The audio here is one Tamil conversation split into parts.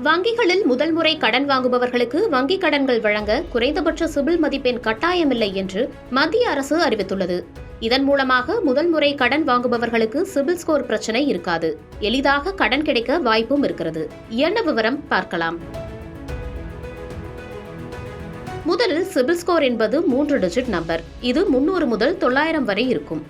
வங்கிகளில் முதல் முறை கடன் வாங்குபவர்களுக்கு வங்கிக் கடன்கள் வழங்க குறைந்தபட்ச சிபில் மதிப்பெண் கட்டாயமில்லை என்று மத்திய அரசு அறிவித்துள்ளது. இதன் மூலமாக முதல் முறை கடன் வாங்குபவர்களுக்கு சிபில் ஸ்கோர் பிரச்சனை இருக்காது. எளிதாக கடன் கிடைக்க வாய்ப்பும் இருக்கிறது. என்ன விவரம் பார்க்கலாம். முதலில் சிபில் ஸ்கோர் என்பது 3 டிஜிட் நம்பர். இது 300 முதல் 900 வரை இருக்கும்.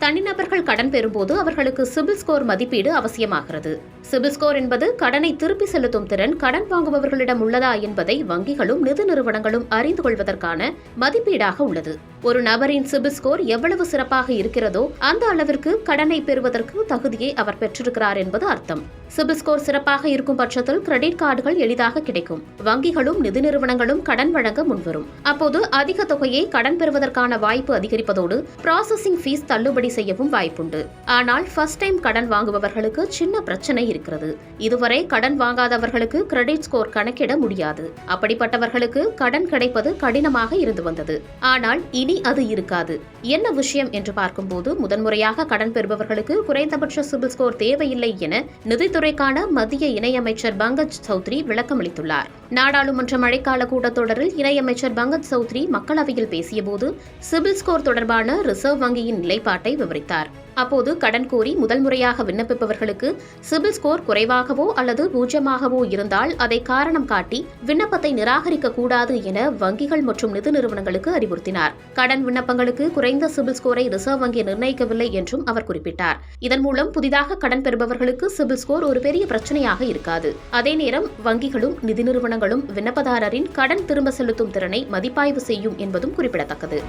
தனிநபர்கள் கடன் பெறும்போது அவர்களுக்கு சிபில் ஸ்கோர் மதிப்பீடு அவசியமாகிறது. சிபில் ஸ்கோர் என்பது கடனை திருப்பி செலுத்தும் திறன் கடன் வாங்குபவர்களிடம் உள்ளதா என்பதை வங்கிகளும் நிதி நிறுவனங்களும் அறிந்து கொள்வதற்கான மதிப்பீடாக உள்ளது. ஒரு நபரின் சிபில் ஸ்கோர் எவ்வளவு சிறப்பாக இருக்கிறதோ அந்த அளவிற்கு கடனை பெறுவதற்கு தகுதியை அவர் பெற்றிருக்கிறார் என்பது அர்த்தம். சிபில் ஸ்கோர் சிறப்பாக இருக்கும் பட்சத்தில் கிரெடிட் கார்டுகள் எளிதாக கிடைக்கும். வங்கிகளும் நிதி நிறுவனங்களும் கடன் வழங்க முன்வரும். அப்போது அதிக தொகையை கடன் பெறுவதற்கான வாய்ப்பு அதிகரிப்பதோடு ப்ராசஸிங் ஃபீஸ் தள்ளுபடி செய்யவும் வாய்ப்புண்டு. ஆனால் ஃபர்ஸ்ட் டைம் கடன் வாங்குபவர்களுக்கு சின்ன பிரச்சனை இருக்கிறது. இதுவரை கடன் வாங்காதவர்களுக்கு கிரெடிட் ஸ்கோர் கணக்கிட முடியாது. அப்படிப்பட்டவர்களுக்கு கடன் கிடைப்பது கடினமாக இருந்து வந்தது. ஆனால் இனி அது இருக்காது. என்ன விஷயம் என்று பார்க்கும்போது முதன்முறையாக கடன் பெறுபவர்களுக்கு குறைந்தபட்ச சிபில் ஸ்கோர் தேவையில்லை என நிதித்துறைக்கான மத்திய இணையமைச்சர் பங்கஜ் சௌத்ரி விளக்கமளித்துள்ளார். நாடாளுமன்ற மழைக்கால கூட்டத்தொடரில் இணையமைச்சர் பங்கஜ் சௌத்ரி மக்களவையில் பேசியபோது சிபில் ஸ்கோர் தொடர்பான ரிசர்வ் வங்கியின் நிலைப்பாட்டை விவரித்தார். அப்போது கடன் கோரி முதல் முறையாக விண்ணப்பிப்பவர்களுக்கு சிபில் ஸ்கோர் குறைவாகவோ அல்லது 0 இருந்தால் அதை காரணம் காட்டி விண்ணப்பத்தை நிராகரிக்க கூடாது என வங்கிகள் மற்றும் நிதி நிறுவனங்களுக்கு அறிவுறுத்தினார். கடன் விண்ணப்பங்களுக்கு குறைந்த சிபில் ஸ்கோரை ரிசர்வ் வங்கி நிர்ணயிக்கவில்லை என்றும் அவர் குறிப்பிட்டார். இதன் மூலம் புதிதாக கடன் பெறுபவர்களுக்கு சிபில் ஸ்கோர் ஒரு பெரிய பிரச்சனையாக இருக்காது. அதே நேரம் வங்கிகளும் நிதி நிறுவனங்களும் விண்ணப்பதாரரின் கடன் திரும்ப செலுத்தும் திறனை மதிப்பாய்வு செய்யும் என்பதும் குறிப்பிடத்தக்கது.